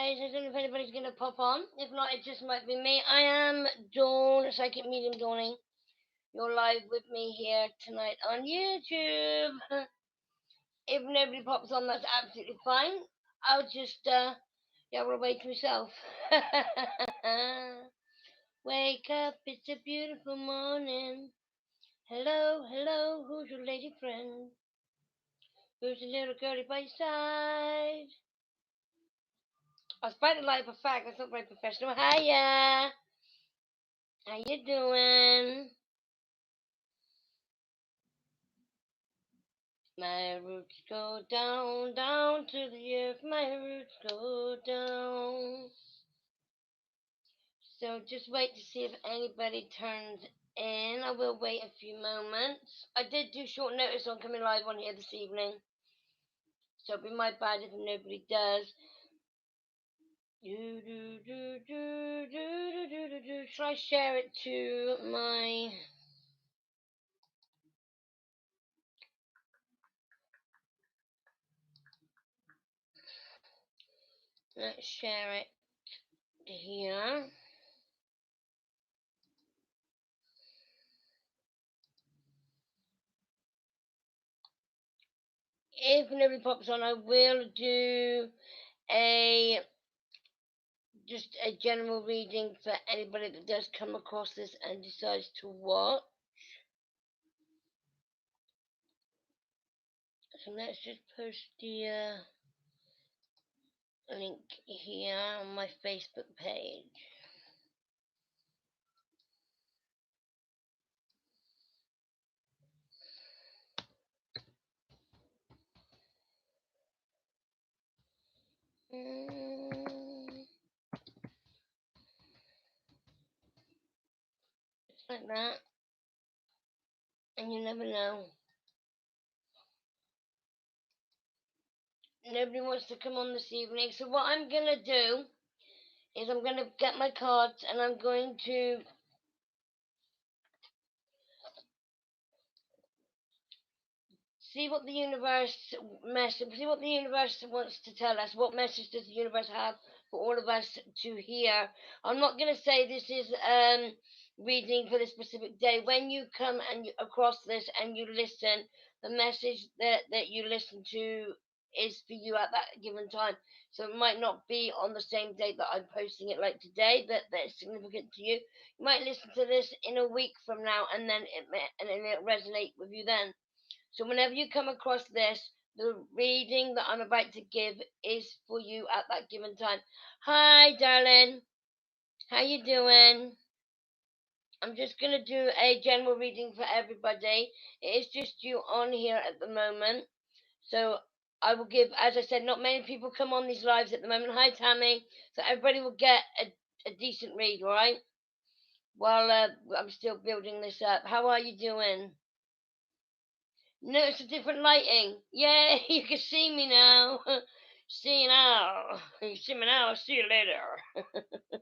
guys. I don't know if anybody's going to pop on. If not, it just might be me. I am Dawn, Psychic Medium Dawning. You're live with me here tonight on YouTube. If nobody pops on, that's absolutely fine. I'll just yabble away to myself. Wake up, it's a beautiful morning. Hello, hello, who's your lady friend? Who's the little girlie by your side? I was fighting like a fact, that's not very professional. Hiya! How you doing? My roots go down, down to the earth. My roots go down. So just wait to see if anybody turns in. I will wait a few moments. I did do short notice on coming live on here this evening, so it'll be my bad if nobody does. Shall I share it to my... Let's share it here. If nobody pops on, I will do just a general reading for anybody that does come across this and decides to watch. So let's just post the link here on my Facebook page. Just like that. And you never know. Nobody wants to come on this evening. So what I'm going to do is I'm going to get my cards and I'm going to see what the universe wants to tell us. What message does the universe have for all of us to hear? I'm not going to say this is reading for the specific day. When you come and across this and you listen, the message that you listen to is for you at that given time. So it might not be on the same date that I'm posting it, like today, that's significant to you. You might listen to this in a week from now, and then it'll resonate with you then. So whenever you come across this, the reading that I'm about to give is for you at that given time. Hi, darling. How you doing? I'm just going to do a general reading for everybody. It is just you on here at the moment. So I will give, as I said, not many people come on these lives at the moment. Hi, Tammy. So everybody will get a decent read, all right? While I'm still building this up. How are you doing? No, it's a different lighting. Yeah, you can see me now. See you now. You see me now. See you later.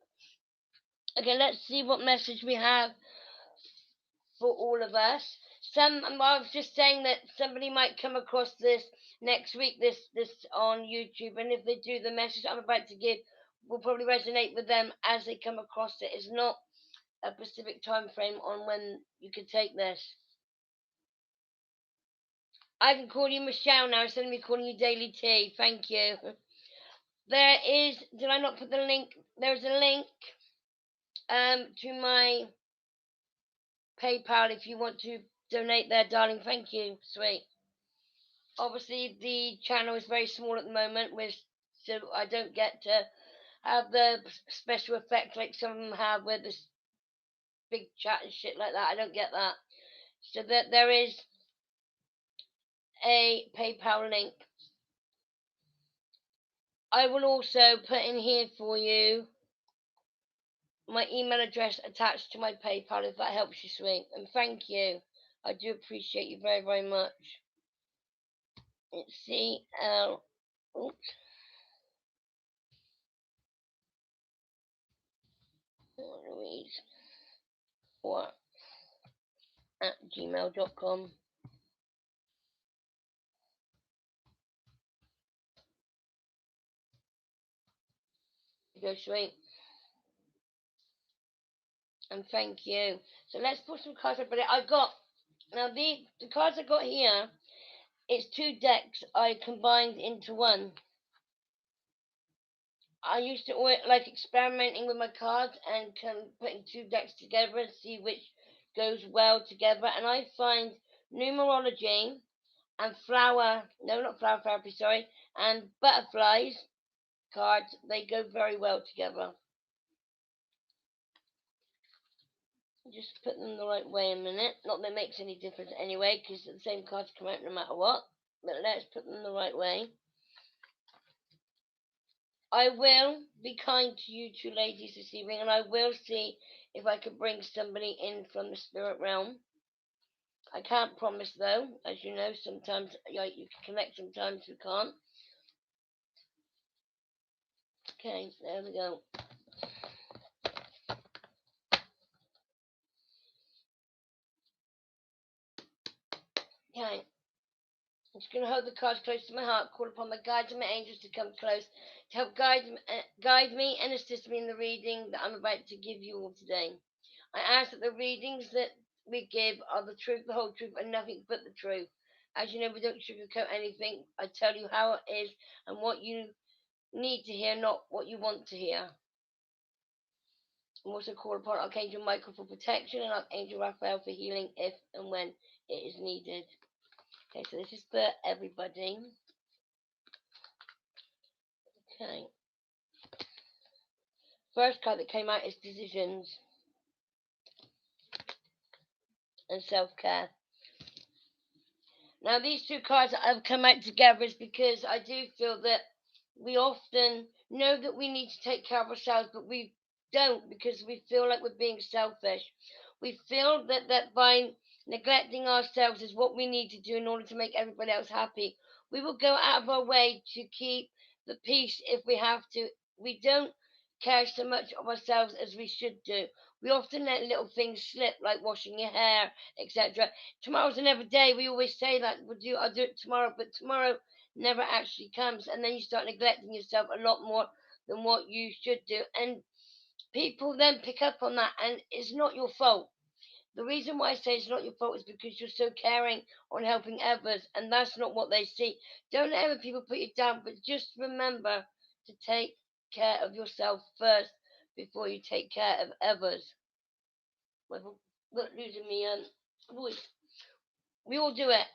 Okay, let's see what message we have for all of us. I was just saying that somebody might come across this next week, this on YouTube, and if they do, the message I'm about to give will probably resonate with them as they come across it. It's not a specific time frame on when you can take this. I can call you Michelle now instead of me calling you Daily T. Thank you. There is, did I not put the link? There's a link to my PayPal if you want to donate there, darling. Thank you. Sweet. Obviously, the channel is very small at the moment, so I don't get to have the special effect like some of them have with this big chat and shit like that. I don't get that. So that there is a PayPal link. I will also put in here for you my email address attached to my PayPal if that helps you, sweet. And thank you. I do appreciate you very, very much. It's CL. Oops. Louise. What? At gmail.com. go, sweet. And thank you. So let's put some cards up. But I got now the cards I got here. It's two decks I combined into one. I used to always, like experimenting with my cards and putting two decks together and see which goes well together. And I find numerology and not flower therapy, sorry, and butterflies cards, they go very well together. Just put them the right way a minute. Not that it makes any difference anyway, because the same cards come out no matter what. But let's put them the right way. I will be kind to you two ladies this evening, and I will see if I can bring somebody in from the spirit realm. I can't promise though, as you know, sometimes you can connect, sometimes you can't. Okay, there we go. Okay, I'm just going to hold the cards close to my heart, call upon my guides and my angels to come close to help guide me and assist me in the reading that I'm about to give you all today. I ask that the readings that we give are the truth, the whole truth, and nothing but the truth. As you know, we don't sugarcoat anything. I tell you how it is and what you need to hear, not what you want to hear. I'm also call upon Archangel Michael for protection and Archangel Raphael for healing if and when it is needed. Okay, so this is for everybody. Okay. First card that came out is decisions and self-care. Now these two cards that have come out together is because I do feel that we often know that we need to take care of ourselves, but we don't because we feel like we're being selfish. We feel that by neglecting ourselves is what we need to do in order to make everybody else happy. We will go out of our way to keep the peace if we have to. We don't care so much of ourselves as we should do. We often let little things slip, like washing your hair, etc. Tomorrow's another day. We always say that I'll do it tomorrow, but tomorrow never actually comes, and then you start neglecting yourself a lot more than what you should do, and people then pick up on that, and it's not your fault. The reason why I say it's not your fault is because you're so caring on helping others, and that's not what they see. Don't let other people put you down, but just remember to take care of yourself first before you take care of others. Look, losing me voice. We all do it.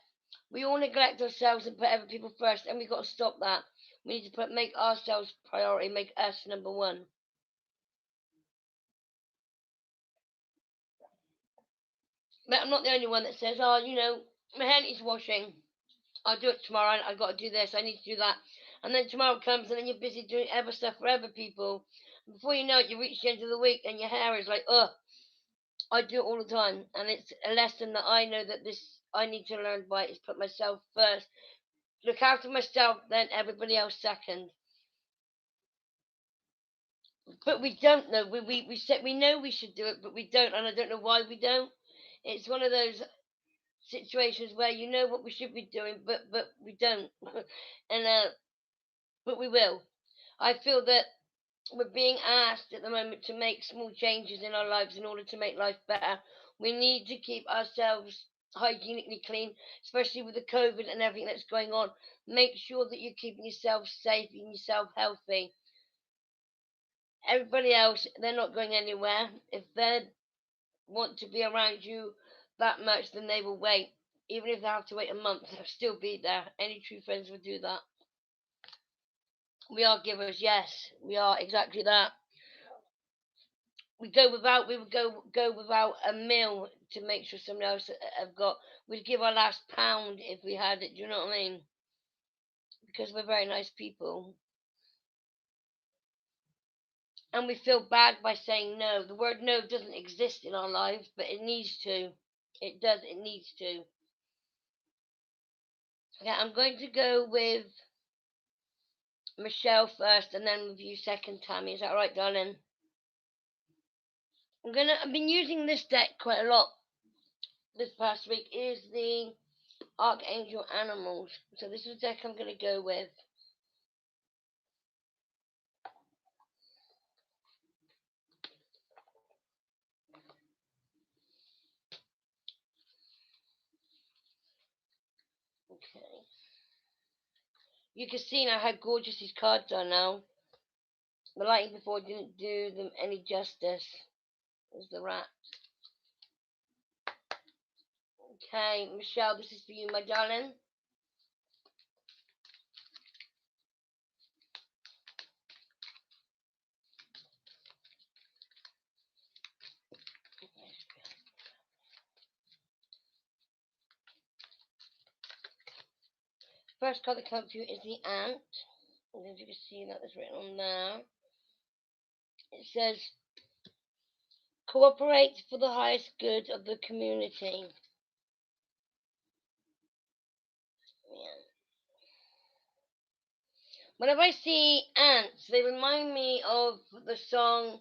We all neglect ourselves and put other people first, and we've got to stop that. We need to make ourselves priority, make us number one. But I'm not the only one that says, oh, my hair needs washing. I'll do it tomorrow. I've got to do this. I need to do that. And then tomorrow comes, and then you're busy doing other stuff for other people. Before you know it, you reach the end of the week, and your hair is like, ugh. I do it all the time, and it's a lesson that I know that I need to learn by is put myself first. Look after myself, then everybody else second. But we don't know. We know we should do it, but we don't, and I don't know why we don't. It's one of those situations where you know what we should be doing, but we don't, and but we will. I feel that we're being asked at the moment to make small changes in our lives in order to make life better. We need to keep ourselves hygienically clean, especially with the COVID and everything that's going on. Make sure that you're keeping yourself safe and yourself healthy. Everybody else, they're not going anywhere. If they want to be around you that much, then they will wait. Even if they have to wait a month, they'll still be there. Any true friends would do that. We are givers, yes, we are exactly that. We would go without a meal to make sure someone else have got. We'd give our last pound if we had it. Do you know what I mean? Because we're very nice people, and we feel bad by saying no. The word no doesn't exist in our lives, but it needs to. It does. It needs to. Okay, I'm going to go with Michelle first, and then with you second, Tammy. Is that right, darling? I've been using this deck quite a lot this past week. Is the Archangel Animals. So this is the deck I'm gonna go with. You can see now how gorgeous these cards are now. The lighting before didn't do them any justice. There's the rat. Okay, Michelle, this is for you, my darling. First card that comes to you is the ant. And as you can see, that is written on there. It says, cooperate for the highest good of the community. Yeah. Whenever I see ants, they remind me of the song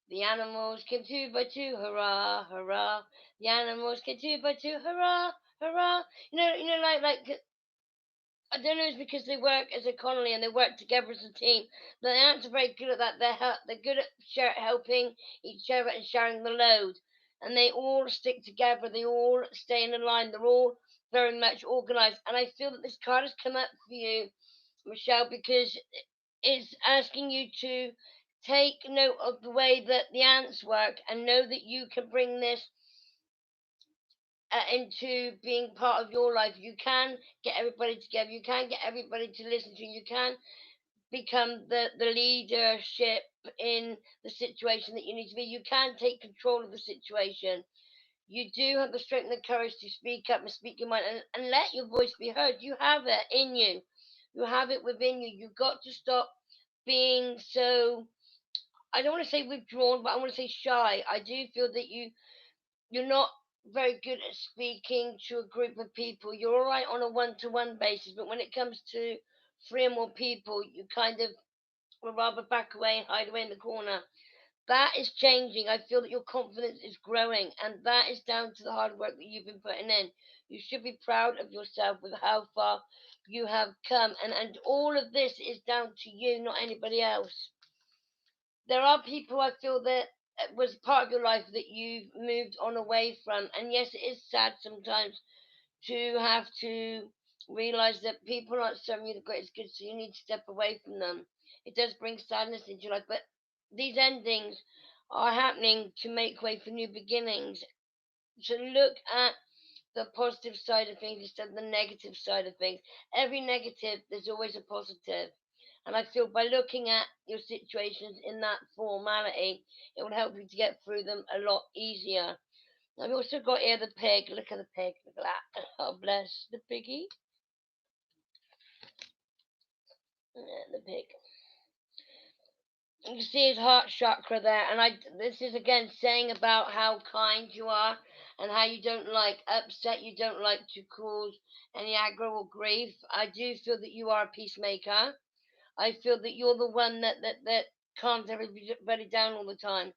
"The Animals Came Two by Two, Hurrah, Hurrah! The animals came two by two, Hurrah, Hurrah!" Like I don't know, it's because they work as a colony and they work together as a team. The ants are very good at that. They're good at helping each other and sharing the load. And they all stick together. They all stay in a line. They're all very much organized. And I feel that this card has come up for you, Michelle, because it's asking you to take note of the way that the ants work and know that you can bring this into being part of your life. You can get everybody together. You can get everybody to listen to you. You can become the leadership in the situation that you need to be. You can take control of the situation. You do have the strength and the courage to speak up and speak your mind and let your voice be heard. You have it in you. You have it within you. You've got to stop being so, I don't want to say withdrawn, but I want to say shy. I do feel that you're not very good at speaking to a group of people. You're all right on a one-to-one basis, but when it comes to three or more people, you kind of would rather back away and hide away in the corner. That is changing. I feel that your confidence is growing, and that is down to the hard work that you've been putting in. You should be proud of yourself with how far you have come, and all of this is down to you, not anybody else. There are people I feel that was part of your life that you've moved on away from, and yes, it is sad sometimes to have to realize that people aren't serving you the greatest good, so you need to step away from them. It does bring sadness into your life, but these endings are happening to make way for new beginnings. To look at the positive side of things instead of the negative side of things. Every negative, there's always a positive. And I feel by looking at your situations in that formality, it will help you to get through them a lot easier. I've also got here the pig. Look at the pig. Look at that. Oh, bless the piggy. Yeah, the pig. You can see his heart chakra there, and this is again saying about how kind you are and how you don't like upset, you don't like to cause any aggro or grief. I do feel that you are a peacemaker. I feel that you're the one that calms everybody down all the time.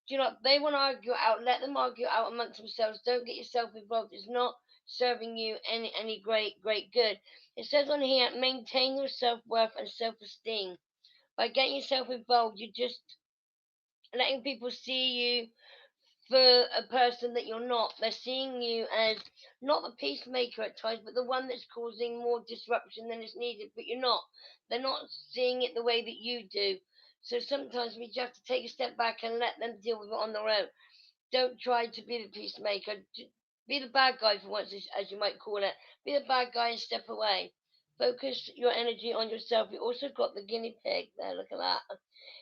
Do you know, if they want to argue it out, let them argue it out amongst themselves. Don't get yourself involved. It's not serving you any great good. It says on here, maintain your self worth and self esteem. By getting yourself involved, you're just letting people see you for a person that you're not. They're seeing you as not the peacemaker at times, but the one that's causing more disruption than is needed. But you're not. They're not seeing it the way that you do. So sometimes we just have to take a step back and let them deal with it on their own. Don't try to be the peacemaker. Be the bad guy for once, as you might call it. Be the bad guy and step away. Focus your energy on yourself. You also got the guinea pig there. Look at that.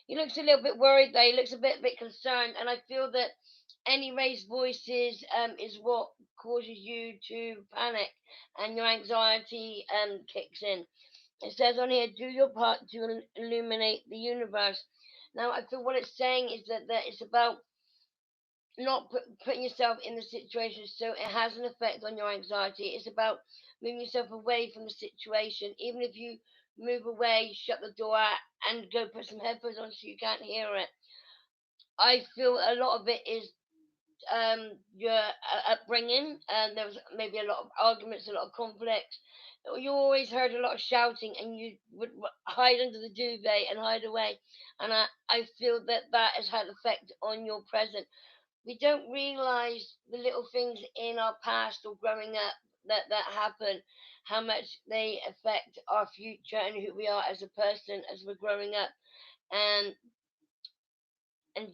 He looks a little bit worried though. He looks a bit concerned, and I feel that any raised voices is what causes you to panic, and your anxiety kicks in. It says on here, do your part to illuminate the universe. Now, I feel what it's saying is that it's about not putting yourself in the situation so it has an effect on your anxiety. It's about moving yourself away from the situation. Even if you move away, shut the door and go put some headphones on so you can't hear it. I feel a lot of it is your upbringing, and there was maybe a lot of arguments, a lot of conflicts. You always heard a lot of shouting, and you would hide under the duvet and hide away. And I feel that that has had effect on your present. We don't realize the little things in our past or growing up that happen, how much they affect our future and who we are as a person as we're growing up, and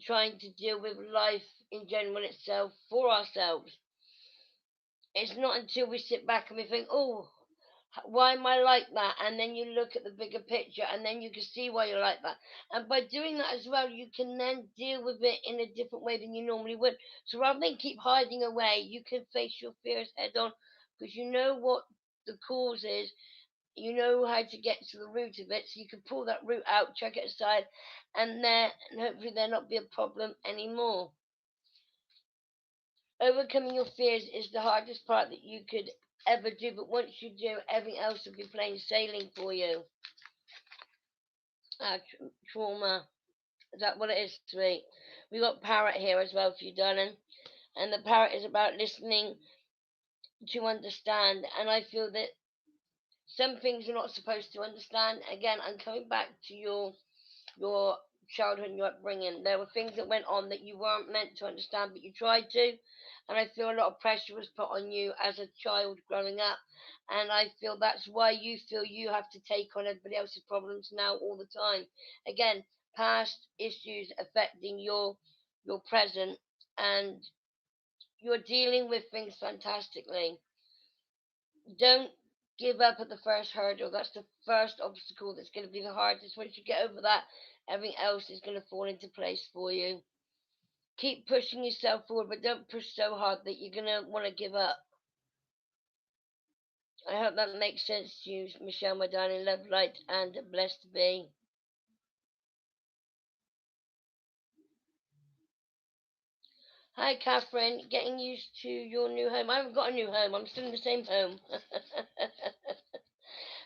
trying to deal with life in general itself for ourselves. It's not until we sit back and we think, oh, why am I like that? And then you look at the bigger picture and then you can see why you're like that. And by doing that as well, you can then deal with it in a different way than you normally would. So rather than keep hiding away, you can face your fears head on because you know what the cause is. You know how to get to the root of it, so you can pull that root out, chuck it aside, and hopefully there not be a problem anymore. Overcoming your fears is the hardest part that you could ever do, but once you do, everything else will be plain sailing for you. Trauma. Is that what it is, sweet? We got parrot here as well for you, darling. And the parrot is about listening to understand. And I feel that some things you're not supposed to understand. Again, I'm coming back to your childhood and your upbringing. There were things that went on that you weren't meant to understand, but you tried to. And I feel a lot of pressure was put on you as a child growing up. And I feel that's why you feel you have to take on everybody else's problems now all the time. Again, past issues affecting your present, and you're dealing with things fantastically. Don't give up at the first hurdle. That's the first obstacle that's going to be the hardest. Once you get over that, everything else is going to fall into place for you. Keep pushing yourself forward, but don't push so hard that you're going to want to give up. I hope that makes sense to you, Michelle, my darling. Love, light, and blessed to be. Hi, Catherine. Getting used to your new home. I haven't got a new home. I'm still in the same home.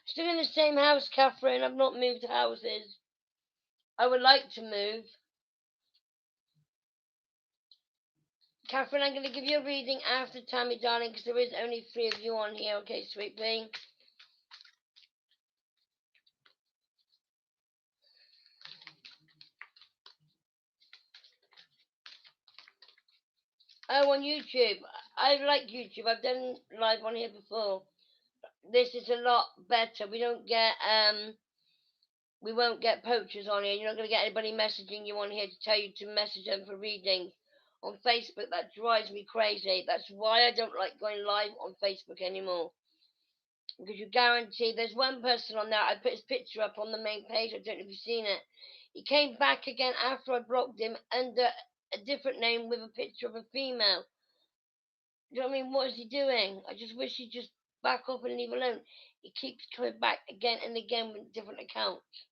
Still in the same house, Catherine. I've not moved houses. I would like to move. Catherine, I'm going to give you a reading after Tammy, darling, because there is only 3 of you on here. Okay, sweet pea. Oh, on YouTube. I like YouTube. I've done live on here before. This is a lot better. We won't get poachers on here. You're not going to get anybody messaging you on here to tell you to message them for readings. On Facebook, that drives me crazy. That's why I don't like going live on Facebook anymore. Because you guarantee there's one person on there. I put his picture up on the main page. I don't know if you've seen it. He came back again after I blocked him under a different name with a picture of a female. Do you know what I mean? What is he doing? I just wish he'd just back off and leave alone. He keeps coming back again and again with different accounts.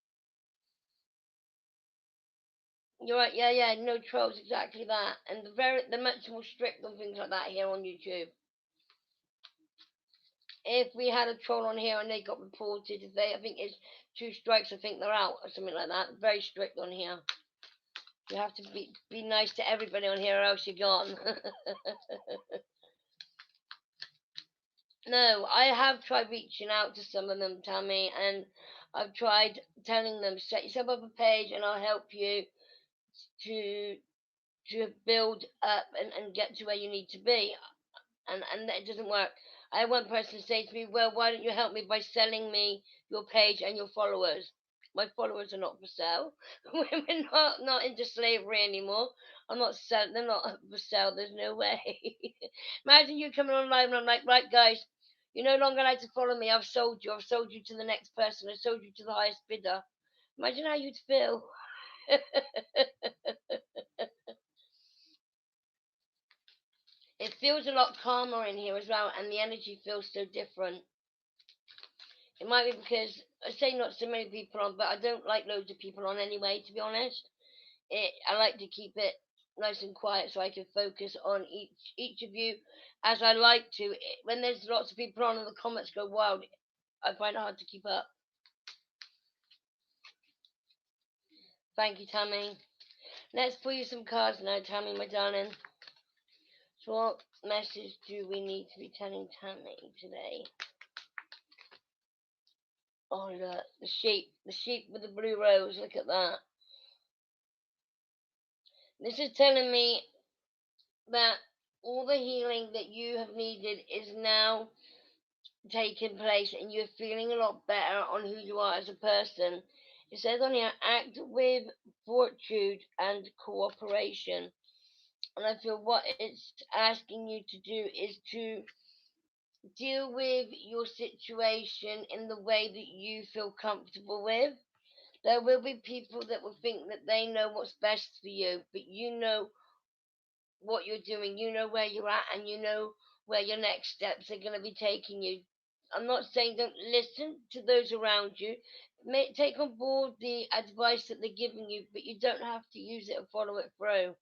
You're right, yeah, yeah, no trolls, exactly that. And they're much more strict on things like that here on YouTube. If we had a troll on here and they got reported, I think it's 2 strikes, I think they're out or something like that. Very strict on here. You have to be nice to everybody on here or else you're gone. No, I have tried reaching out to some of them, Tammy, and I've tried telling them, set yourself up a page and I'll help you to build up and get to where you need to be. And it doesn't work. I had one person say to me, well, why don't you help me by selling me your page and your followers? My followers are not for sale. We're not into slavery anymore. I'm not selling. They're not for sale. There's no way. Imagine you coming on live and I'm like, right, guys, you no longer like to follow me. I've sold you. I've sold you to the next person. I sold you to the highest bidder. Imagine how you'd feel. It feels a lot calmer in here as well, and the energy feels so different. It might be because I say not so many people on, but I don't like loads of people on anyway, to be honest. I like to keep it nice and quiet so I can focus on each of you as I like to. When there's lots of people on and the comments go wild, I find it hard to keep up. Thank you, Tammy. Let's pull you some cards now, Tammy, my darling. So what message do we need to be telling Tammy today? Oh, look, the sheep with the blue rose. Look at that. This is telling me that all the healing that you have needed is now taking place and you're feeling a lot better on who you are as a person. It says on here, act with fortitude and cooperation. And I feel what it's asking you to do is to deal with your situation in the way that you feel comfortable with. There will be people that will think that they know what's best for you, but you know what you're doing, you know where you're at, and you know where your next steps are going to be taking you. I'm not saying don't listen to those around you. Take on board the advice that they're giving you, but you don't have to use it or follow it through.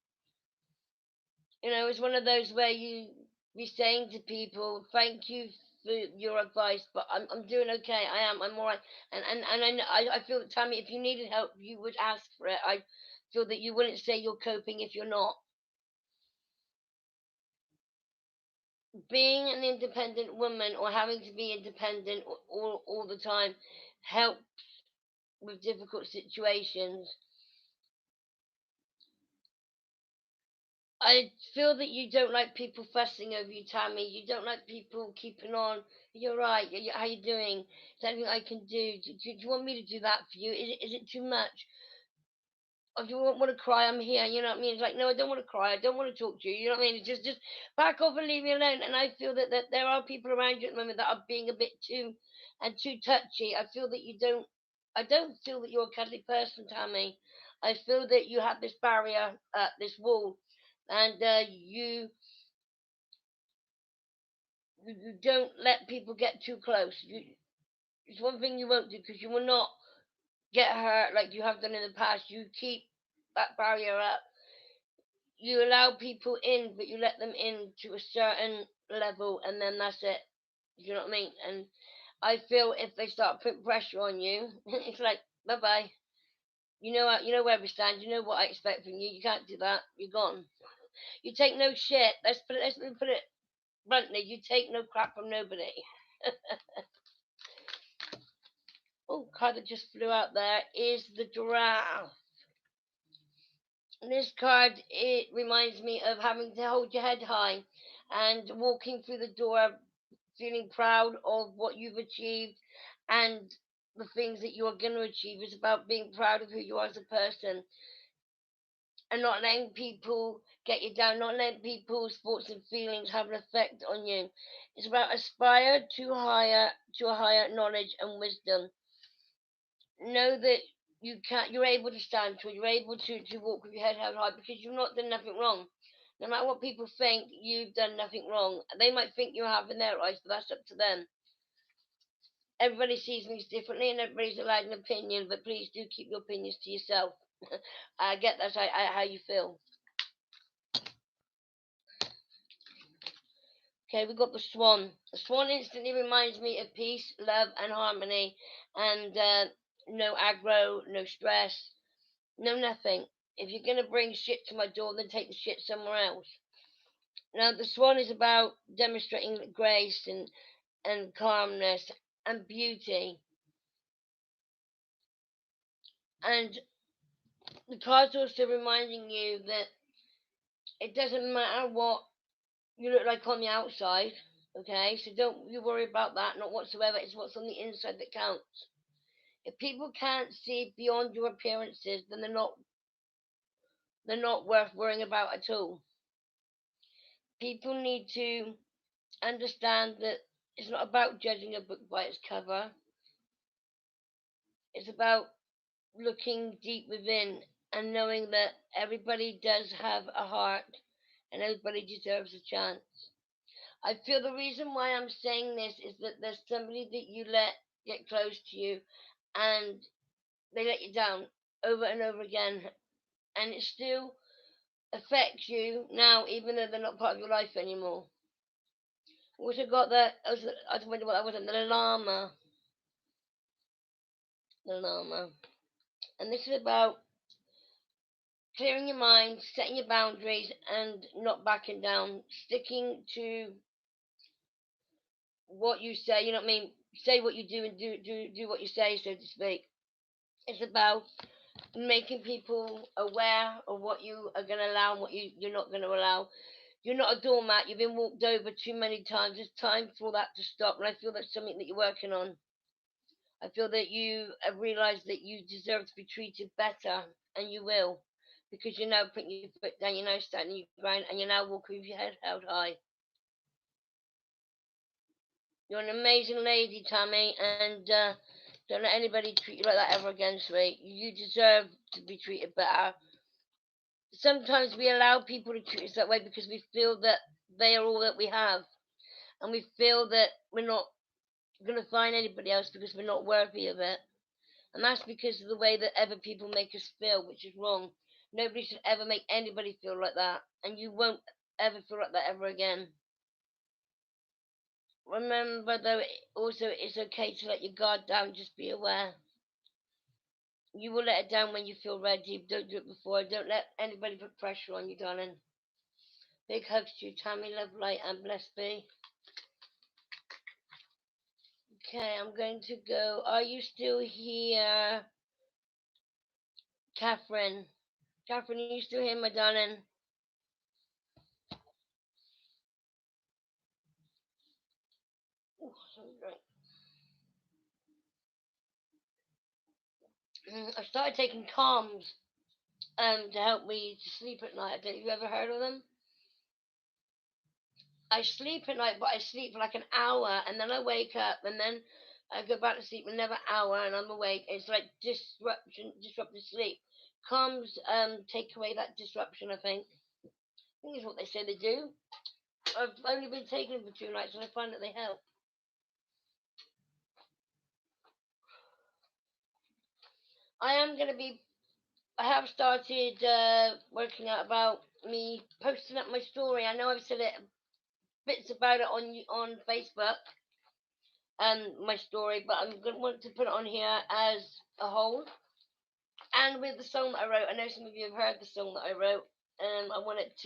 It's one of those where you be saying to people, "Thank you for your advice, but I'm doing okay. I'm all right." And I feel that, Tammy, if you needed help, you would ask for it. I feel that you wouldn't say you're coping if you're not. Being an independent woman or having to be independent all the time help with difficult situations. I feel that you don't like people fussing over you, Tammy. You don't like people keeping on. You're right. How you doing? Is there anything I can do? Do you want me to do that for you? Is it too much? If you want to cry, I'm here. You know what I mean? It's like, no, I don't want to cry. I don't want to talk to you. You know what I mean? It's just back off and leave me alone. And I feel that there are people around you at the moment that are being a bit too touchy. I feel that you don't. I don't feel that you're a cuddly person, Tammy. I feel that you have this barrier, this wall, and you don't let people get too close. It's one thing you won't do because you will not get hurt like you have done in the past. You keep that barrier up. You allow people in, but you let them in to a certain level, and then that's it. You know what I mean? And I feel if they start putting pressure on you, it's like bye bye. You know where we stand. You know what I expect from you. You can't do that. You're gone. You take no shit. Let's put it bluntly. You take no crap from nobody. Oh, card that just flew out there is the giraffe. This card, it reminds me of having to hold your head high and walking through the door feeling proud of what you've achieved and the things that you are going to achieve. It's about being proud of who you are as a person and not letting people get you down, not letting people's thoughts and feelings have an effect on you. It's about aspire to a higher knowledge and wisdom. Know that you're able to stand tall, you're able to walk with your head held high because you've not done nothing wrong. No matter what people think, you've done nothing wrong. They might think you have in their eyes, but that's up to them. Everybody sees things differently and everybody's allowed an opinion, but please do keep your opinions to yourself. I get that's how you feel. Okay, we've got the swan. The swan instantly reminds me of peace, love, and harmony, and no aggro, no stress, no nothing. If you're going to bring shit to my door, then take the shit somewhere else. Now, the swan is about demonstrating grace and calmness and beauty. And the card's also reminding you that it doesn't matter what you look like on the outside, okay? So don't you worry about that, not whatsoever. It's what's on the inside that counts. If people can't see beyond your appearances, then they're not worth worrying about at all. People need to understand that it's not about judging a book by its cover. It's about looking deep within and knowing that everybody does have a heart and everybody deserves a chance. I feel the reason why I'm saying this is that there's somebody that you let get close to you and they let you down over and over again and it still affects you now even though they're not part of your life anymore. Also got that I was wondering what that was, the llama. The llama. And this is about clearing your mind, setting your boundaries, and not backing down, sticking to what you say. You know what I mean? Say what you do and do what you say, so to speak. It's about making people aware of what you are going to allow and what you're not going to allow. You're not a doormat. You've been walked over too many times. It's time for that to stop. And I feel that's something that you're working on. I feel that you have realised that you deserve to be treated better, and you will, because you're now putting your foot down. You're now standing your ground, and you're now walking with your head held high. You're an amazing lady, Tammy, and don't let anybody treat you like that ever again, sweet. You deserve to be treated better. Sometimes we allow people to treat us that way because we feel that they are all that we have, and we feel that we're not going to find anybody else because we're not worthy of it. And that's because of the way that other people make us feel, which is wrong. Nobody should ever make anybody feel like that, and you won't ever feel like that ever again. Remember, though, also it's okay to let your guard down. Just be aware. You will let it down when you feel ready. Don't do it before. Don't let anybody put pressure on you, darling. Big hugs to you, Tammy. Love, light, and blessed be. Okay, I'm going to go. Are you still here, Catherine? Catherine, are you still here, my darling? Ooh, sorry. I started taking calms to help me to sleep at night. Have you ever heard of them? I sleep at night, but I sleep for like an hour, and then I wake up, and then I go back to sleep another hour, and I'm awake. It's like disrupted sleep. Calms take away that disruption. I think is what they say they do. I've only been taking them for 2 nights, and I find that they help. I am gonna be. I have started working out about me posting up my story. I know I've said it bits about it on Facebook, my story, but I'm gonna want to put it on here as a whole. And with the song that I wrote, I know some of you have heard the song that I wrote. I want it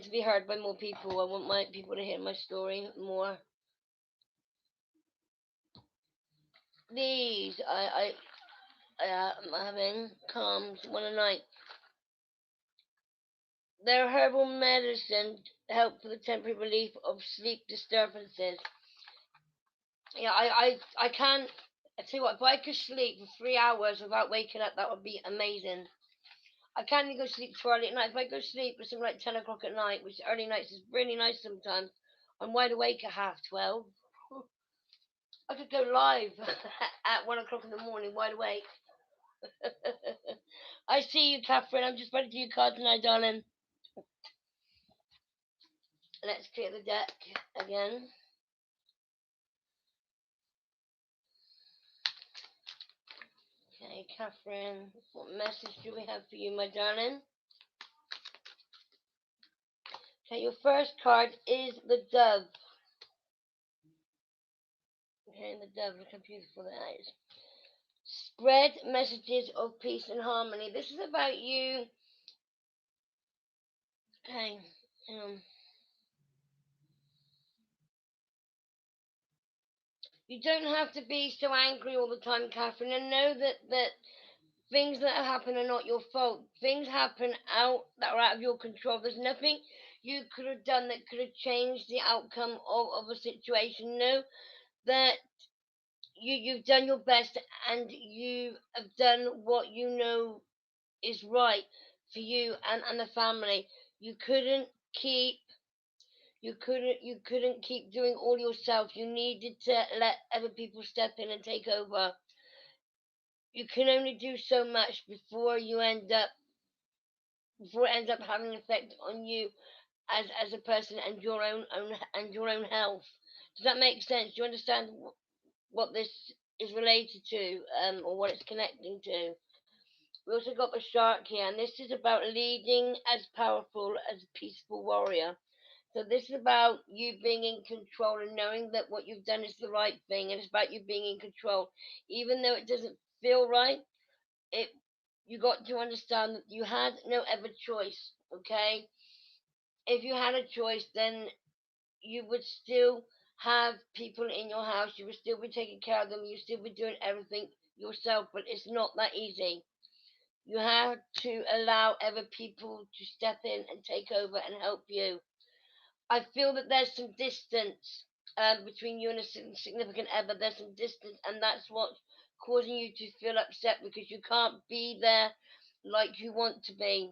to be heard by more people. I want my people to hear my story more. These I'm having calms one a night. They're herbal medicine help for the temporary relief of sleep disturbances. Yeah, I can't. I tell you what, if I could sleep for 3 hours without waking up, that would be amazing. I can't even go to sleep too early at night. If I go to sleep at something like 10 o'clock at night, which early nights is really nice sometimes, I'm wide awake at half 12. I could go live at 1 o'clock in the morning, wide awake. I see you, Catherine. I'm just ready to do your cards now, darling. Let's clear the deck again. Okay, Catherine, what message do we have for you, my darling? Okay, your first card is the Dove. Okay, the Dove, look how beautiful that is. Spread messages of peace and harmony. This is about you. Okay, you don't have to be so angry all the time, Catherine, and know that things that happen are not your fault. Things happen out that are out of your control. There's nothing you could have done that could have changed the outcome of a situation. Know that you've done your best, and you have done what you know is right for you and the family. You couldn't keep you couldn't keep doing all yourself. You needed to let other people step in and take over. You can only do so much before it ends up having an effect on you as a person and your own health. Does that make sense? Do you understand what this is related to, or what it's connecting to? We also got the shark here, and this is about leading as powerful as a peaceful warrior. So this is about you being in control and knowing that what you've done is the right thing, and it's about you being in control, even though it doesn't feel right. It You got to understand that you had no other choice. Okay, if you had a choice, then you would still have people in your house. You would still be taking care of them. You still be doing everything yourself, but it's not that easy. You have to allow other people to step in and take over and help you. I feel that there's some distance between you and a significant other. There's some distance, and that's what's causing you to feel upset because you can't be there like you want to be.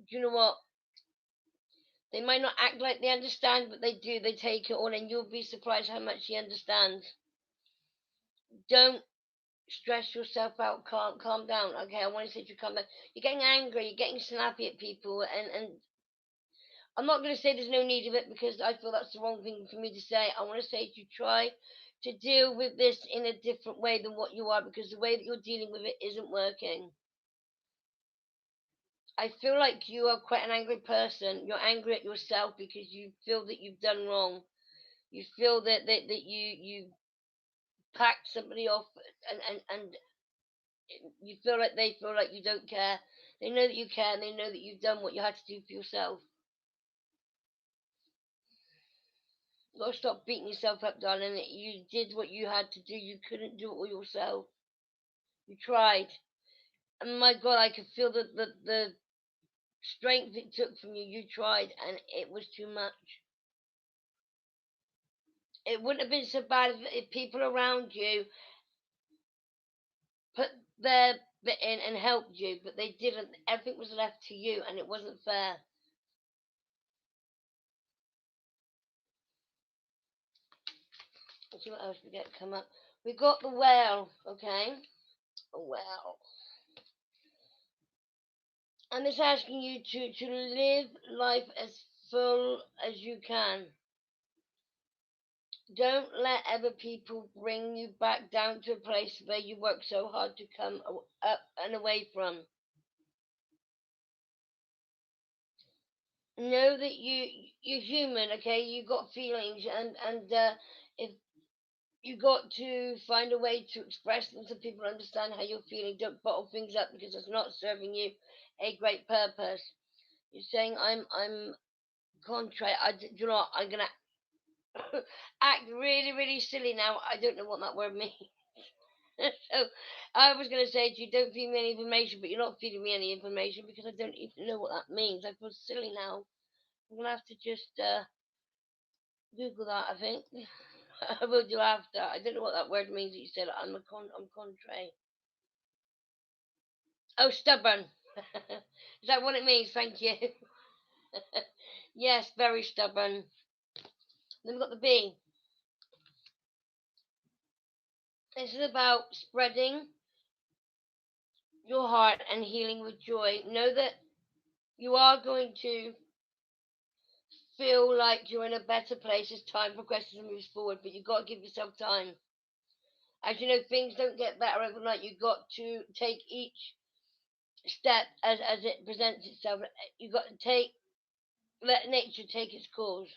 Do you know what? They might not act like they understand, but they do. They take it all, and you'll be surprised how much he understands. Don't stress yourself out. Calm down. Okay, I want to say to you, calm down. You're getting angry. You're getting snappy at people, and I'm not going to say there's no need of it because I feel that's the wrong thing for me to say. I want to say to try to deal with this in a different way than what you are because the way that you're dealing with it isn't working. I feel like you are quite an angry person. You're angry at yourself because you feel that you've done wrong. You feel that you packed somebody off and you feel like they feel like you don't care. They know that you care and they know that you've done what you had to do for yourself. You gotta stop beating yourself up, darling. You did what you had to do. You couldn't do it all yourself. You tried. And my God, I could feel the strength it took from you. You tried, and it was too much. It wouldn't have been so bad if people around you put their bit in and helped you, but they didn't. Everything was left to you, and it wasn't fair. Let's see what else we get come up. We got the well, okay? A well. And it's asking you to live life as full as you can. Don't let other people bring you back down to a place where you work so hard to come up and away from. Know that you're human, okay? You got feelings, and if you got to find a way to express them so people understand how you're feeling. Don't bottle things up because it's not serving you a great purpose. You're saying I'm contrite. You know what, I'm gonna act really really silly now. I don't know what that word means. So I was going to say to you, don't feed me any information, but you're not feeding me any information because I don't even know what that means. I feel silly now. I'm going to have to just Google that, I think. I will do after. I don't know what that word means that you said. I'm contrite. Oh, stubborn. Is that what it means? Thank you. Yes, very stubborn. Then we've got the B. This is about spreading your heart and healing with joy. Know that you are going to feel like you're in a better place as time progresses and moves forward, but you've got to give yourself time. As you know, things don't get better overnight. You've got to take each step as it presents itself. You've got to let nature take its course.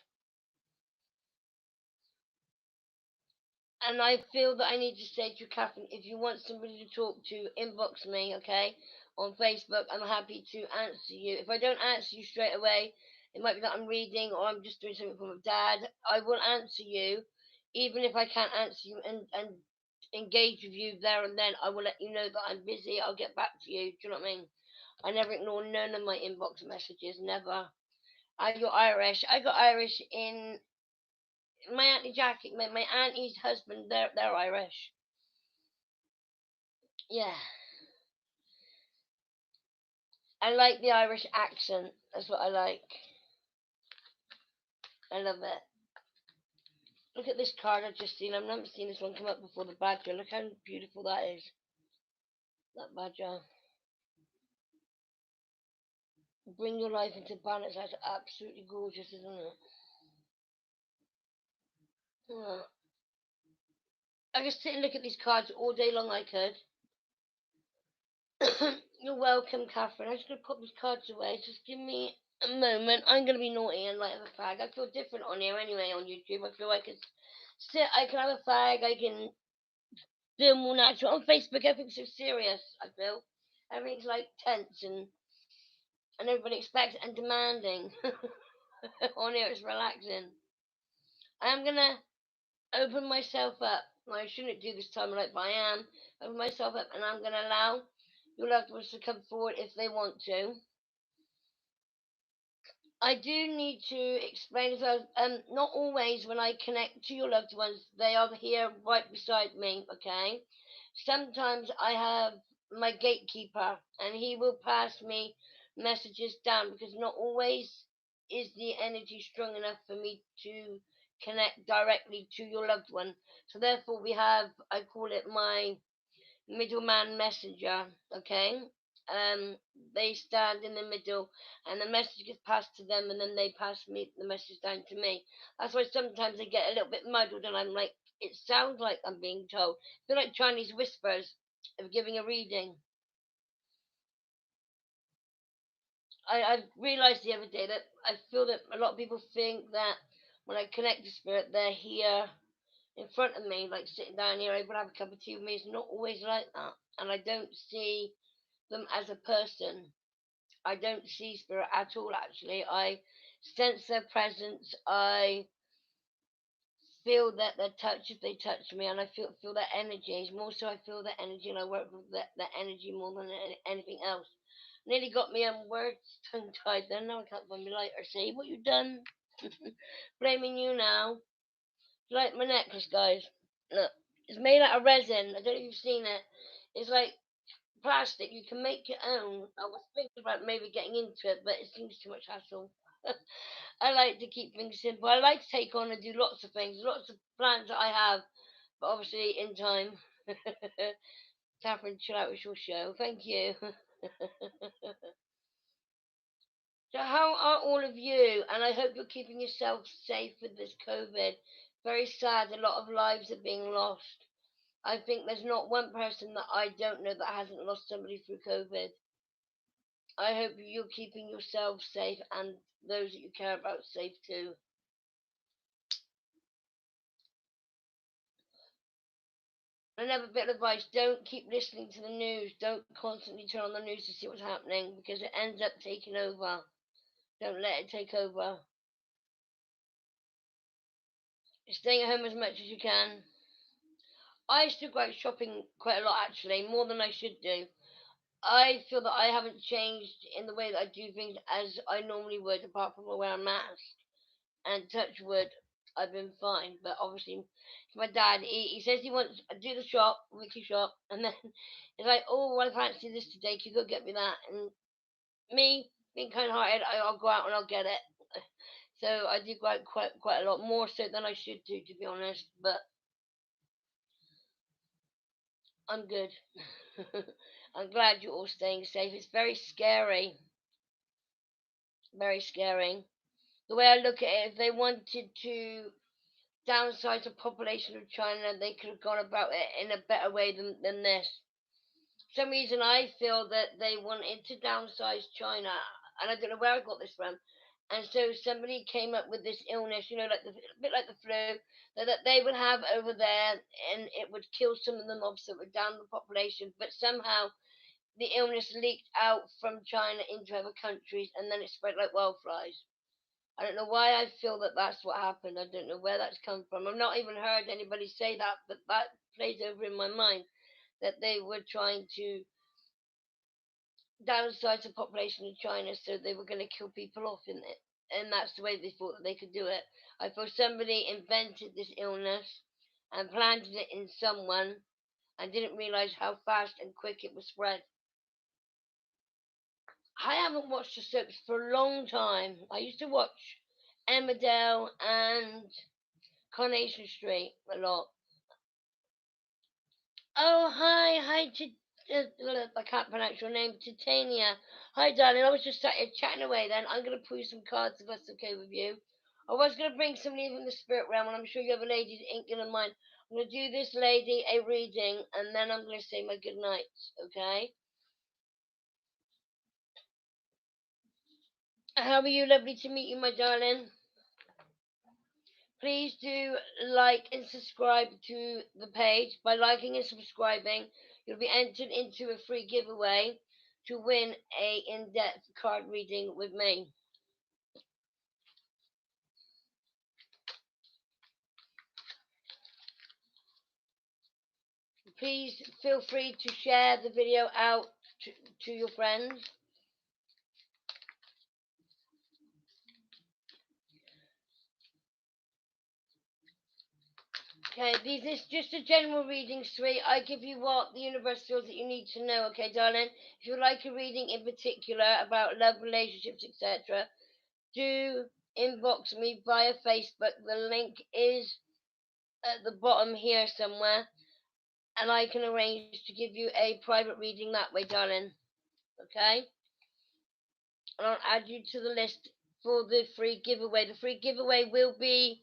And I feel that I need to say to you, Catherine, if you want somebody to talk to, inbox me, okay, on Facebook. I'm happy to answer you. If I don't answer you straight away, it might be that I'm reading or I'm just doing something for my dad. I will answer you, even if I can't answer you and engage with you there and then. I will let you know that I'm busy. I'll get back to you. Do you know what I mean? I never ignore none of my inbox messages. Never. You're Irish. I got Irish in my auntie Jackie, my auntie's husband. They're Irish. Yeah, I like the Irish accent. That's what I like. I love it. Look at this card I've just seen. I've never seen this one come up before. The badger. Look how beautiful that is. That badger. Bring your life into balance. That's absolutely gorgeous, isn't it? Yeah. I could sit and look at these cards all day long. I could. You're welcome, Catherine. I'm just gonna put these cards away. Just give me a moment. I'm gonna be naughty and light a fag. I feel different on here anyway on YouTube. I feel like it's sit. I can have a fag. I can feel more natural. On Facebook, everything's so serious. I feel everything's like tense and everybody expects and demanding. On here, it's relaxing. I'm gonna open myself up. Well, I shouldn't do this time of night, but I am. Open myself up, and I'm gonna allow your loved ones to come forward if they want to. I do need to explain as well. Not always when I connect to your loved ones, they are here right beside me. Okay. Sometimes I have my gatekeeper, and he will pass me messages down because not always is the energy strong enough for me to connect directly to your loved one. So therefore, we have, I call it my middleman messenger. Okay. um they stand in the middle, and the message gets passed to them, and then they pass me the message down to me. That's why sometimes I get a little bit muddled, and I'm like, it sounds like I'm being told. They're like Chinese whispers of giving a reading. I realized the other day that I feel that a lot of people think that when I connect to spirit, they're here in front of me, like sitting down here, able to have a cup of tea with me. It's not always like that, and I don't see them as a person. I don't see spirit at all, actually. I sense their presence. I feel that their touch if they touch me, and I feel their energy. It's more so I feel their energy, and I work with that energy more than anything else. Nearly got me words tongue tied then. Now I can't find my lighter. See what you've done? Blaming you now. Like my necklace, guys. Look, it's made out of resin. I don't know if you've seen it. It's like plastic. You can make your own. I was thinking about maybe getting into it, but it seems too much hassle. I like to keep things simple. I like to take on and do lots of things, lots of plans that I have, but obviously in time. Catherine, chill out with your show. Thank you. So, how are all of you? And I hope you're keeping yourself safe with this COVID. Very sad. A lot of lives are being lost. I think there's not one person that I don't know that hasn't lost somebody through COVID. I hope you're keeping yourself safe and those that you care about safe too. Another bit of advice, don't keep listening to the news. Don't constantly turn on the news to see what's happening because it ends up taking over. Don't let it take over. Staying at home as much as you can. I still go out shopping quite a lot, actually, more than I should do. I feel that I haven't changed in the way that I do things as I normally would, apart from I wear a mask. And touch wood, I've been fine. But obviously, my dad, he says he wants to do the shop, weekly shop, and then he's like, oh, well, I fancy this today. Can you go get me that? And me, being kind-hearted, I'll go out and I'll get it. So I do go out quite a lot more so than I should do, to be honest. But I'm good. I'm glad you're all staying safe. It's very scary, very scary. The way I look at it, if they wanted to downsize the population of China, they could have gone about it in a better way than this. For some reason, I feel that they wanted to downsize China, and I don't know where I got this from. And so somebody came up with this illness, like a bit like the flu, that they would have over there, and it would kill some of them off, so it would down the population. But somehow the illness leaked out from China into other countries, and then it spread like wildflies. I don't know why I feel that that's what happened. I don't know where that's come from. I've not even heard anybody say that, but that plays over in my mind that they were trying to downsize the population of China, so they were going to kill people off in it. And that's the way they thought that they could do it. I feel somebody invented this illness and planted it in someone and didn't realize how fast and quick it was spread. I haven't watched the soaps for a long time. I used to watch Emmerdale and Coronation Street a lot. Oh, I can't pronounce your name, Titania. Hi, darling. I was just sat here chatting away then. I'm going to pull you some cards if that's okay with you. I was going to bring somebody from the spirit realm, and I'm sure you have a lady's ink in mind. I'm going to do this lady a reading, and then I'm going to say my good nights, okay? How are you? Lovely to meet you, my darling. Please do like and subscribe to the page. By liking and subscribing, you'll be entered into a free giveaway to win a in-depth card reading with me. Please feel free to share the video out to your friends. Okay, this is just a general reading, sweet. I give you what the universe feels that you need to know, okay, darling? If you like a reading in particular about love, relationships, etc., do inbox me via Facebook. The link is at the bottom here somewhere, and I can arrange to give you a private reading that way, darling. Okay? And I'll add you to the list for the free giveaway. The free giveaway will be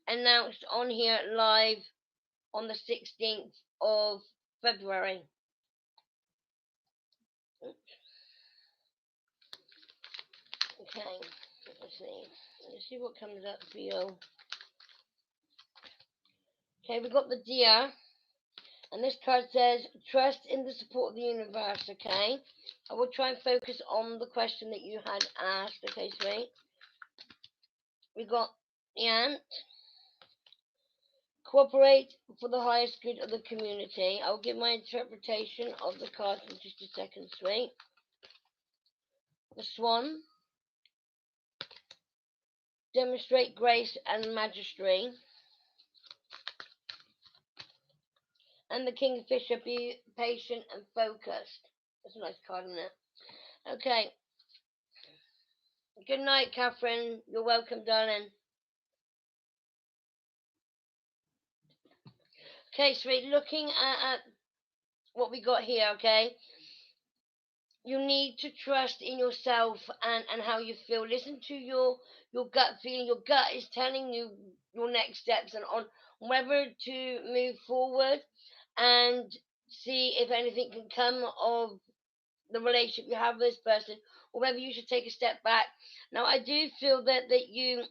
announced on here live on the 16th of February. Okay, let's see. Let's see what comes up for you. Okay, we got the deer, and this card says trust in the support of the universe. Okay, I will try and focus on the question that you had asked. Okay, sweet. We got the ant. Cooperate for the highest good of the community. I'll give my interpretation of the cards in just a second, sweet. The swan. Demonstrate grace and majesty. And the kingfisher, be patient and focused. That's a nice card, isn't it? Okay. Good night, Catherine. You're welcome, darling. Okay, sweet. Looking at what we got here, okay? You need to trust in yourself and how you feel. Listen to your gut feeling. Your gut is telling you your next steps and on whether to move forward and see if anything can come of the relationship you have with this person, or whether you should take a step back. Now, I do feel that you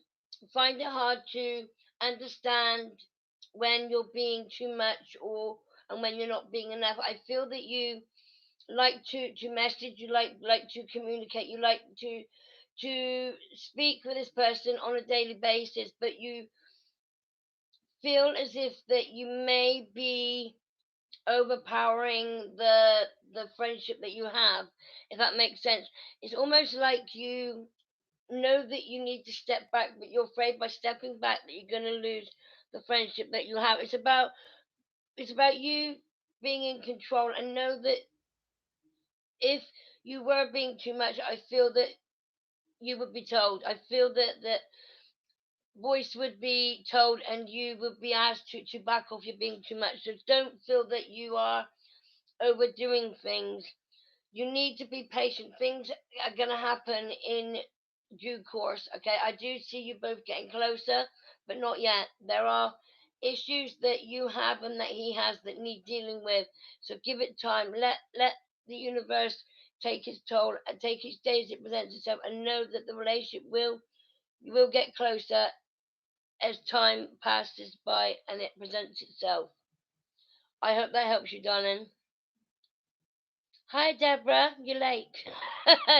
find it hard to understand when you're being too much or and when you're not being enough. I feel that you like to message, you like to communicate, you like to speak with this person on a daily basis, but you feel as if that you may be overpowering the friendship that you have, if that makes sense. It's almost like you know that you need to step back, but you're afraid by stepping back that you're going to lose the friendship that you have. It's about you being in control, and know that if you were being too much, I feel that you would be told. I feel that voice would be told, and you would be asked to back off. You're being too much, so don't feel that you are overdoing things. You need to be patient. Things are going to happen in due course. Okay, I do see you both getting closer, but not yet. There are issues that you have and that he has that need dealing with. So give it time. Let the universe take its toll and take each day as it presents itself, and know that the relationship will get closer as time passes by and it presents itself. I hope that helps you, darling. Hi, Deborah. You're late.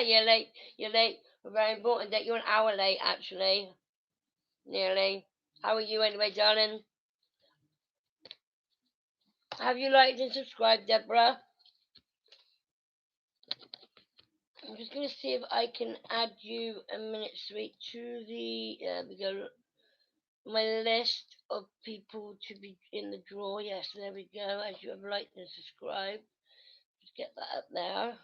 You're late. You're late. We're very important that you're an hour late, actually. Nearly. How are you anyway, darling? Have you liked and subscribed, Deborah? I'm just going to see if I can add you a minute, sweet, to the we go, my list of people to be in the draw. Yes, there we go. As you have liked and subscribed. Just get that up there.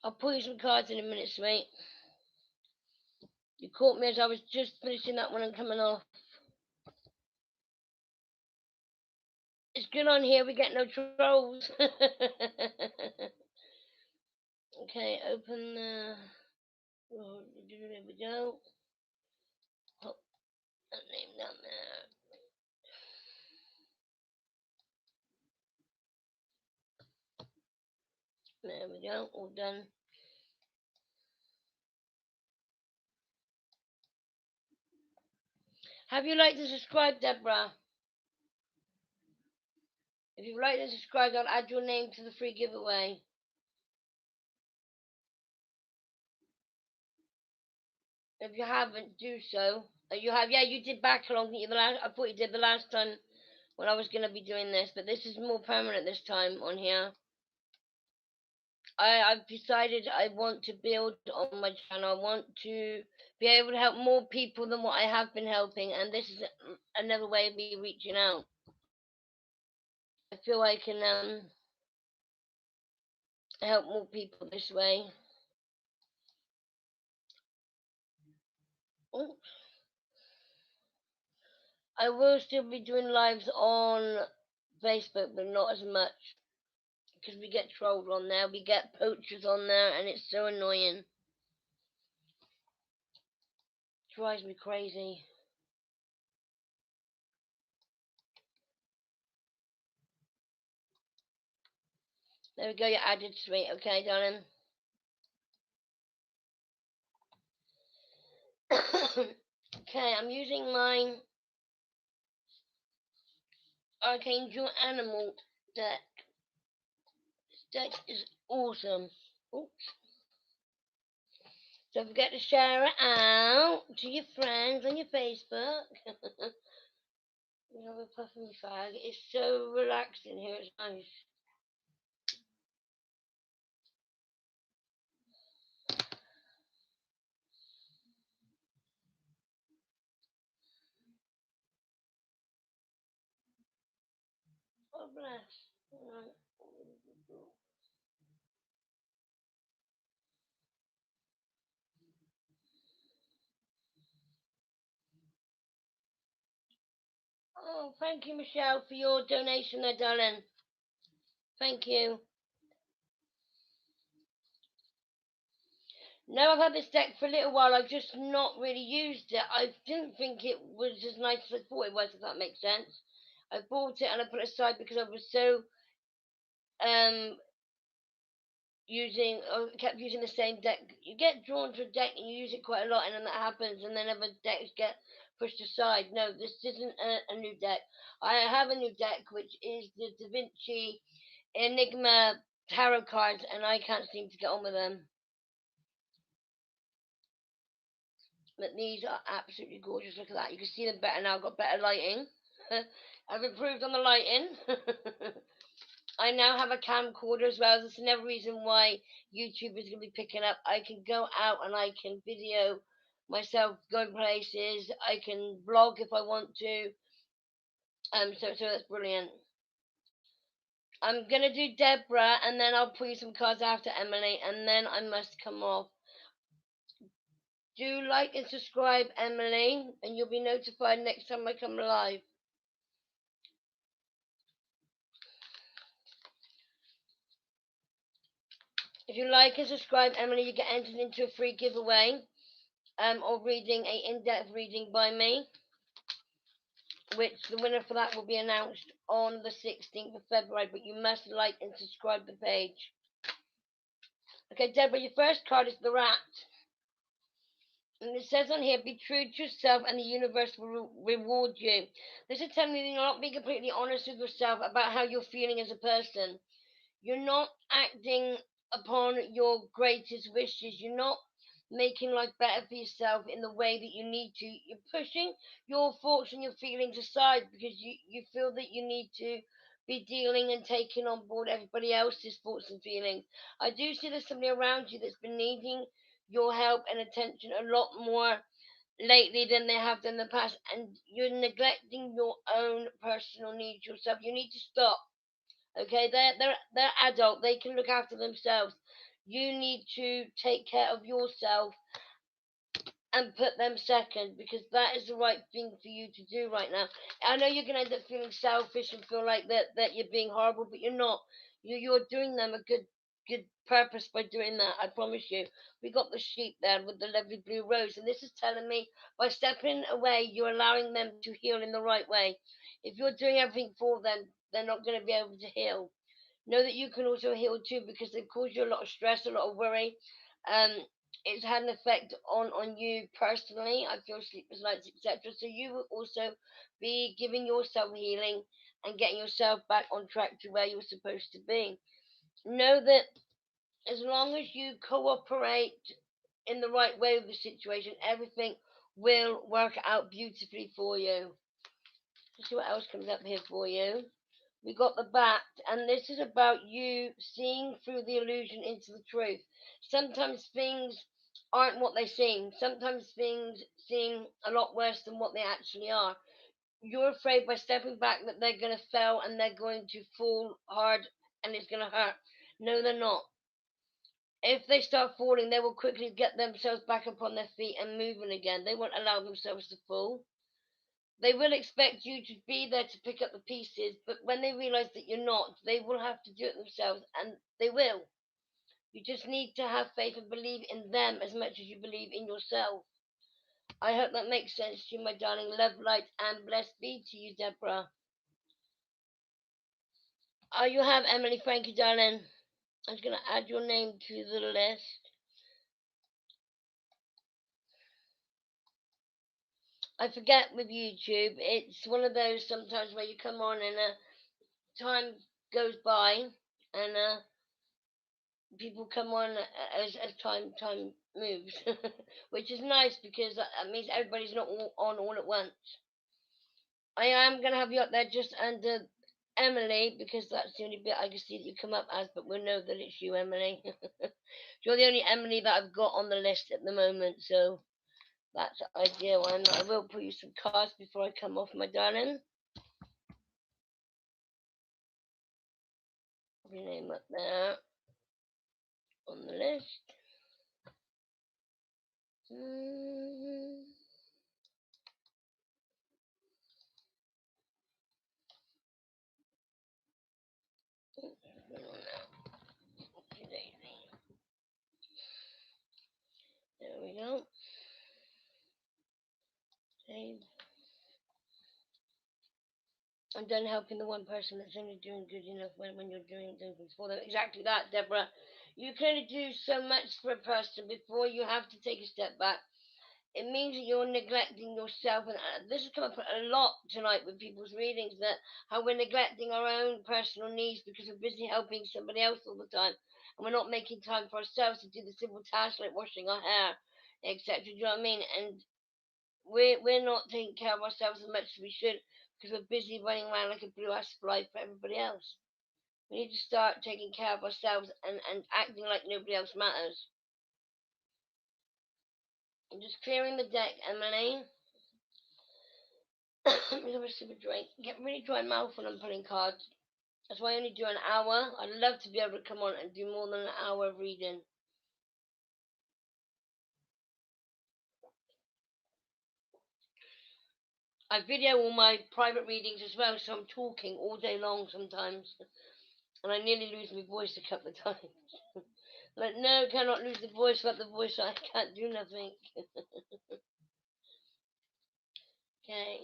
I'll pull you some cards in a minute, sweet. You caught me as I was just finishing that one and coming off. It's good on here, we get no trolls. Okay, open the... Oh, there we go. Put that name down there. There we go, all done. Have you liked and subscribed, Deborah? If you've liked and subscribed, I'll add your name to the free giveaway. If you haven't, do so. You have, yeah, you did back along, didn't you? I thought you did the last time when I was going to be doing this, but this is more permanent this time on here. I've decided I want to build on my channel. I want to be able to help more people than what I have been helping, and this is another way of me reaching out. I feel I can help more people this way. Oh, I will still be doing lives on Facebook, but not as much because we get trolled on there. We get poachers on there, and it's so annoying. Drives me crazy. There we go, you added sweet. Okay, darling. Okay, I'm using my Archangel Animal deck. This deck is awesome. Oops. Don't forget to share it out to your friends on your Facebook. You have a puff in my fag. It's so relaxing here. It's nice. Oh bless. Right. Oh, thank you, Michelle, for your donation there, darling. Thank you. No, I've had this deck for a little while. I've just not really used it. I didn't think it was as nice as I thought it was, if that makes sense. I bought it and I put it aside because I was so um kept using the same deck. You get drawn to a deck and you use it quite a lot, and then that happens, and then other decks get pushed aside. No, this isn't a new deck. I have a new deck, which is the Da Vinci Enigma tarot cards, and I can't seem to get on with them. But these are absolutely gorgeous. Look at that. You can see them better now. I've got better lighting. I've improved on the lighting. I now have a camcorder as well. That's another reason why YouTube is going to be picking up. I can go out and I can video myself going places. I can vlog if I want to. So that's brilliant. I'm gonna do Deborah, and then I'll pull you some cards after Emily, and then I must come off. Do like and subscribe, Emily, and you'll be notified next time I come live. If you like and subscribe, Emily, you get entered into a free giveaway, or reading a in-depth reading by me, which the winner for that will be announced on the 16th of February. But you must like and subscribe the page. Okay, Deborah, your first card is the Rat. And it says on here, be true to yourself and the universe will reward you. This is telling me that you're not being completely honest with yourself about how you're feeling as a person. You're not acting upon your greatest wishes. You're not making life better for yourself in the way that you need to. You're pushing your thoughts and your feelings aside because you feel that you need to be dealing and taking on board everybody else's thoughts and feelings. I do see there's somebody around you that's been needing your help and attention a lot more lately than they have done in the past, and you're neglecting your own personal needs yourself. You need to stop. Okay, they're adult. They can look after themselves. You need to take care of yourself and put them second because that is the right thing for you to do right now. I know you're gonna end up feeling selfish and feel like that you're being horrible, but you're not. You're doing them a good purpose by doing that. I promise you. We got the sheep there with the lovely blue rose, and this is telling me by stepping away, you're allowing them to heal in the right way. If you're doing everything for them, they're not going to be able to heal. Know that you can also heal too because they've caused you a lot of stress, a lot of worry. Um, it's had an effect on you personally. I feel sleepless nights, etc. So you will also be giving yourself healing and getting yourself back on track to where you're supposed to be. Know that as long as you cooperate in the right way with the situation, everything will work out beautifully for you. Let's see what else comes up here for you. We got the bat, and this is about you seeing through the illusion into the truth. Sometimes things aren't what they seem. Sometimes things seem a lot worse than what they actually are. You're afraid by stepping back that they're going to fail and they're going to fall hard and it's going to hurt. No, they're not. If they start falling, they will quickly get themselves back up on their feet and moving again. They won't allow themselves to fall. They will expect you to be there to pick up the pieces, but when they realize that you're not, they will have to do it themselves, and they will. You just need to have faith and believe in them as much as you believe in yourself. I hope that makes sense to you, my darling. Love, light, and blessed be to you, Deborah. Oh, you have Emily, Frankie, darling. I'm just going to add your name to the list. I forget with YouTube, it's one of those sometimes where you come on and time goes by and people come on as time moves, which is nice because that means everybody's not on all at once. I am gonna have you up there just under Emily because that's the only bit I can see that you come up as, but we'll know that it's you, Emily. You're the only Emily that I've got on the list at the moment, so that's ideal. And I will put you some cards before I come off, my darling. Put your name up there on the list. Mm-hmm. There we go. Save. I'm done helping the one person that's only doing good enough when you're doing things for them. Exactly that, Deborah. You can only do so much for a person before you have to take a step back. It means that you're neglecting yourself, and this has come up a lot tonight with people's readings, that how we're neglecting our own personal needs because we're busy helping somebody else all the time, and we're not making time for ourselves to do the simple tasks like washing our hair, etc. Do you know what I mean? And we're not taking care of ourselves as much as we should because we're busy running around like a blue ass fly for everybody else. We need to start taking care of ourselves and acting like nobody else matters. I'm just clearing the deck, Emily. Let me have a sip of drink. Get really dry mouth when I'm pulling cards. That's why I only do an hour. I'd love to be able to come on and do more than an hour of reading. I video all my private readings as well, so I'm talking all day long sometimes. And I nearly lose my voice a couple of times. Like, no, cannot lose the voice. Without the voice, I can't do nothing. Okay.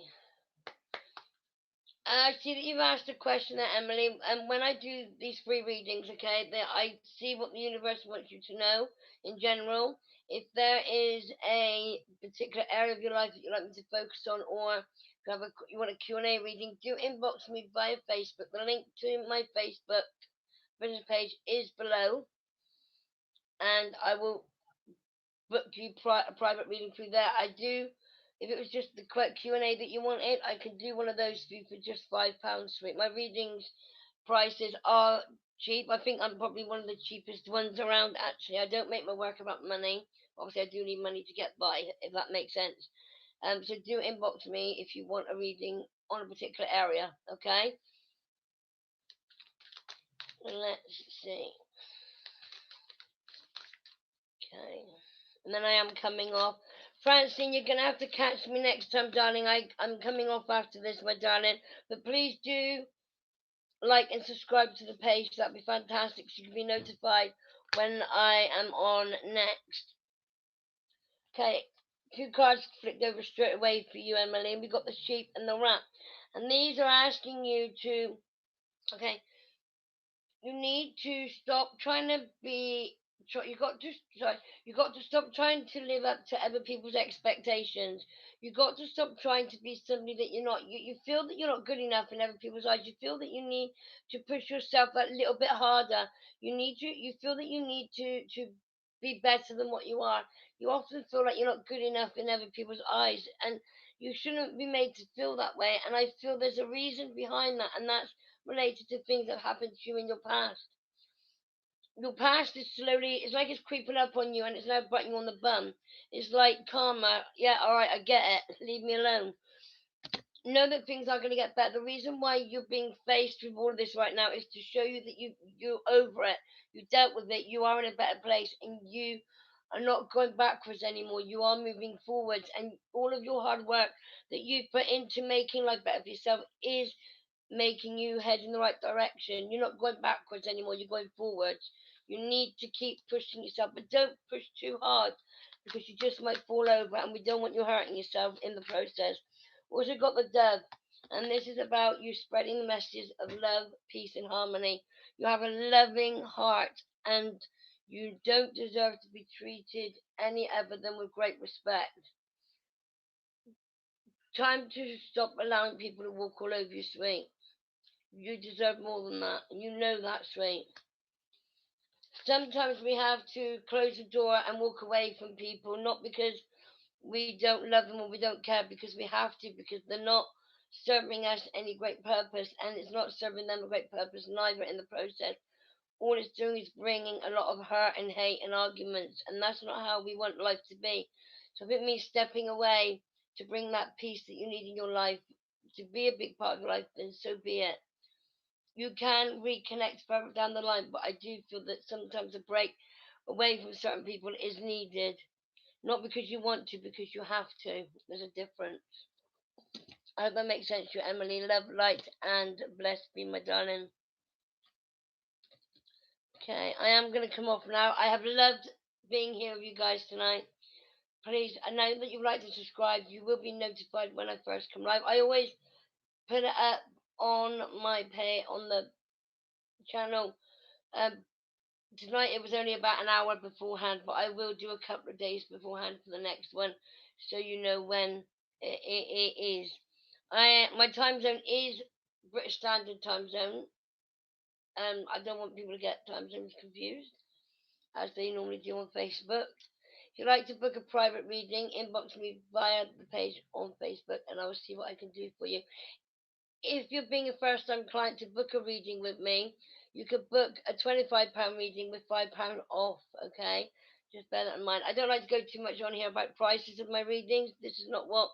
I see that you've asked a question there, Emily. And when I do these free readings, okay, I see what the universe wants you to know in general. If there is a particular area of your life that you'd like me to focus on, or if you want a Q&A reading, do inbox me via Facebook. The link to my Facebook business page is below, and I will book you a private reading through there. I do. If it was just the quick Q&A that you wanted, I could do one of those for you for just £5 sweet. My readings prices are cheap. I think I'm probably one of the cheapest ones around. Actually, I don't make my work about money. Obviously, I do need money to get by, if that makes sense. So do inbox me if you want a reading on a particular area. Okay. Let's see. Okay. And then I am coming off. Francine, you're going to have to catch me next time, darling. I'm coming off after this, my darling. But please do like and subscribe to the page. That'd be fantastic. So you can be notified when I am on next. Okay, two cards flipped over straight away for you, Emily. And we got the sheep and the rat. And these are asking you to, okay, you need to stop trying to be. You got to sorry. You got to stop trying to live up to other people's expectations. You got to stop trying to be somebody that you're not. You feel that you're not good enough in other people's eyes. You feel that you need to push yourself that little bit harder. You need to. You feel that you need to be better than what you are. You often feel like you're not good enough in other people's eyes, and You shouldn't be made to feel that way, and I feel there's a reason behind that, and that's related to things that happened to you in your past. Your past is slowly, it's like it's creeping up on you and it's now biting you on the bum. It's like karma. Yeah, all right, I get it. Leave me alone. Know that things are going to get better. The reason why you're being faced with all of this right now is to show you that you're over it. You dealt with it. You are in a better place, and you are not going backwards anymore. You are moving forwards, and all of your hard work that you've put into making life better for yourself is making you head in the right direction. You're not going backwards anymore, you're going forwards. You need to keep pushing yourself, but don't push too hard because you just might fall over, and we don't want you hurting yourself in the process. Also got the dove, and this is about you spreading the messages of love, peace, and harmony. You have a loving heart, and you don't deserve to be treated any other than with great respect. Time to stop allowing people to walk all over you, sweet. You deserve more than that. You know that, sweet. Sometimes we have to close the door and walk away from people, not because we don't love them or we don't care, because we have to, because they're not serving us any great purpose, and it's not serving them a great purpose neither in the process. All it's doing is bringing a lot of hurt and hate and arguments, and that's not how we want life to be. So if it means stepping away to bring that peace that you need in your life, to be a big part of your life, then so be it. You can reconnect further down the line, but I do feel that sometimes a break away from certain people is needed. Not because you want to, because you have to. There's a difference. I hope that makes sense to you, Emily. Love, light, and blessed be, my darling. Okay, I am going to come off now. I have loved being here with you guys tonight. Please, I know that you've liked and subscribed. You will be notified when I first come live. I always put it up on my pay on the channel. Um, Tonight it was only about an hour beforehand, but I will do a couple of days beforehand for the next one, so you know when it is. My time zone is British Standard Time Zone. I don't want people to get time zones confused, as they normally do on Facebook. If you'd like to book a private reading, inbox me via the page on Facebook, and I will see what I can do for you. If you're being a first time client to book a reading with me, you could book a £25 reading with £5 off, okay? Just bear that in mind. I don't like to go too much on here about prices of my readings. This is not what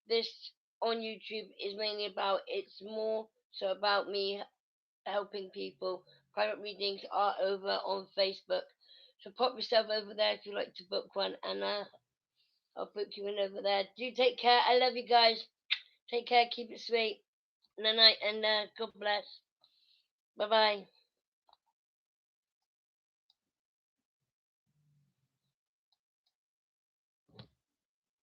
this on YouTube is mainly about. It's more so about me helping people. Private readings are over on Facebook. So pop yourself over there if you'd like to book one, and I'll book you in over there. Do take care. I love you guys. Take care. Keep it sweet. Night, and God bless. Bye bye.